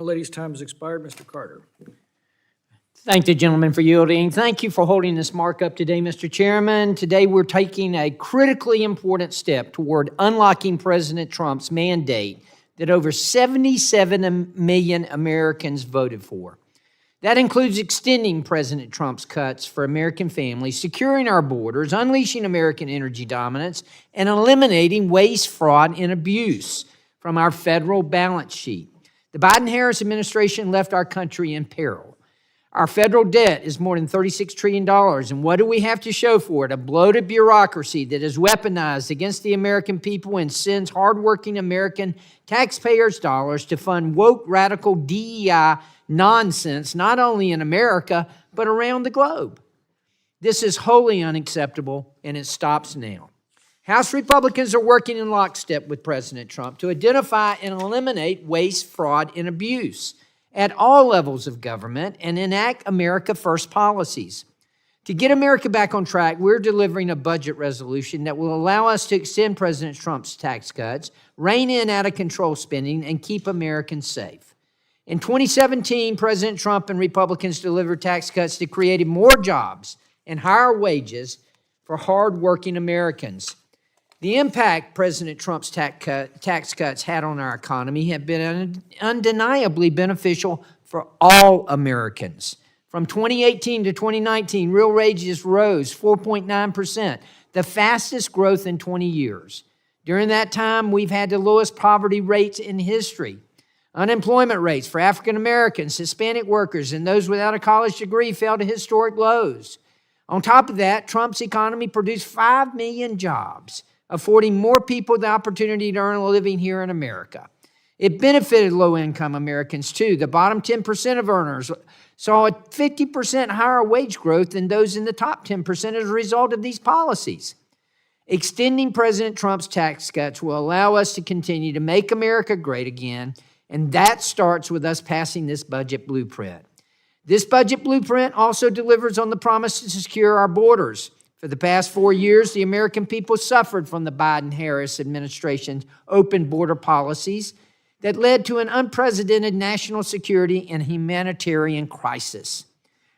The lady's time has expired. Mr. Carter. Thank the gentleman for yielding. Thank you for holding this markup today, Mr. Chairman. Today, we're taking a critically important step toward unlocking President Trump's mandate that over 77 million Americans voted for. That includes extending President Trump's cuts for American families, securing our borders, unleashing American energy dominance, and eliminating waste, fraud, and abuse from our federal balance sheet. The Biden-Harris administration left our country in peril. Our federal debt is more than $36 trillion, and what do we have to show for it? A bloated bureaucracy that is weaponized against the American people and sends hardworking American taxpayers' dollars to fund woke, radical DEI nonsense, not only in America, but around the globe. This is wholly unacceptable, and it stops now. House Republicans are working in lockstep with President Trump to identify and eliminate waste, fraud, and abuse at all levels of government and enact America First policies. To get America back on track, we're delivering a budget resolution that will allow us to extend President Trump's tax cuts, rein in out-of-control spending, and keep Americans safe. In 2017, President Trump and Republicans delivered tax cuts that created more jobs and higher wages for hardworking Americans. The impact President Trump's tax cuts had on our economy have been undeniably beneficial for all Americans. From 2018 to 2019, real wages rose 4.9%, the fastest growth in 20 years. During that time, we've had the lowest poverty rates in history. Unemployment rates for African Americans, Hispanic workers, and those without a college degree fell to historic lows. On top of that, Trump's economy produced 5 million jobs, affording more people the opportunity to earn a living here in America. It benefited low-income Americans, too. The bottom 10% of earners saw a 50% higher wage growth than those in the top 10% as a result of these policies. Extending President Trump's tax cuts will allow us to continue to make America great again, and that starts with us passing this budget blueprint. This budget blueprint also delivers on the promise to secure our borders. For the past 4 years, the American people suffered from the Biden-Harris administration's open border policies that led to an unprecedented national security and humanitarian crisis.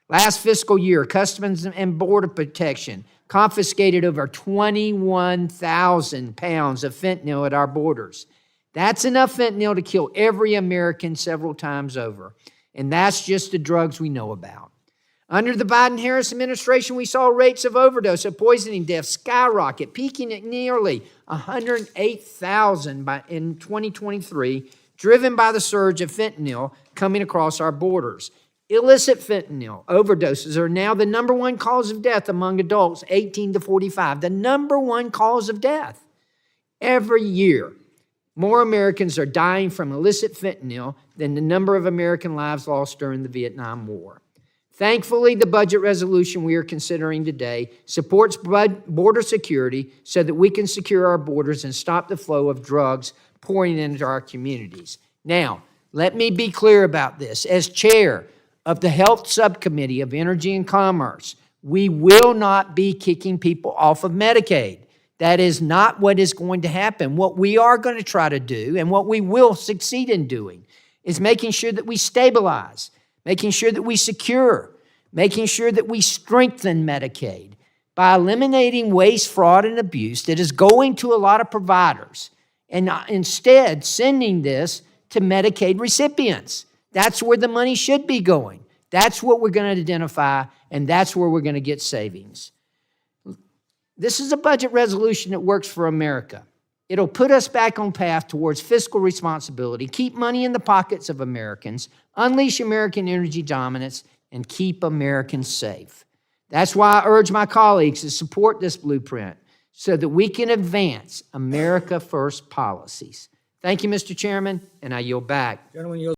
Last fiscal year, Customs and Border Protection confiscated over 21,000 pounds of fentanyl at our borders. That's enough fentanyl to kill every American several times over, and that's just the drugs we know about. Under the Biden-Harris administration, we saw rates of overdose or poisoning deaths skyrocket, peaking at nearly 108,000 in 2023, driven by the surge of fentanyl coming across our borders. Illicit fentanyl overdoses are now the number one cause of death among adults 18 to 45, the number one cause of death. Every year, more Americans are dying from illicit fentanyl than the number of American lives lost during the Vietnam War. Thankfully, the budget resolution we are considering today supports border security so that we can secure our borders and stop the flow of drugs pouring into our communities. Now, let me be clear about this. As chair of the Health Subcommittee of Energy and Commerce, we will not be kicking people off of Medicaid. That is not what is going to happen. What we are going to try to do, and what we will succeed in doing, is making sure that we stabilize, making sure that we secure, making sure that we strengthen Medicaid by eliminating waste, fraud, and abuse that is going to a lot of providers and instead sending this to Medicaid recipients. That's where the money should be going. That's what we're going to identify, and that's where we're going to get savings. This is a budget resolution that works for America. It'll put us back on path towards fiscal responsibility, keep money in the pockets of Americans, unleash American energy dominance, and keep Americans safe. That's why I urge my colleagues to support this blueprint so that we can advance America First policies. Thank you, Mr. Chairman, and I yield back. Gentleman yields.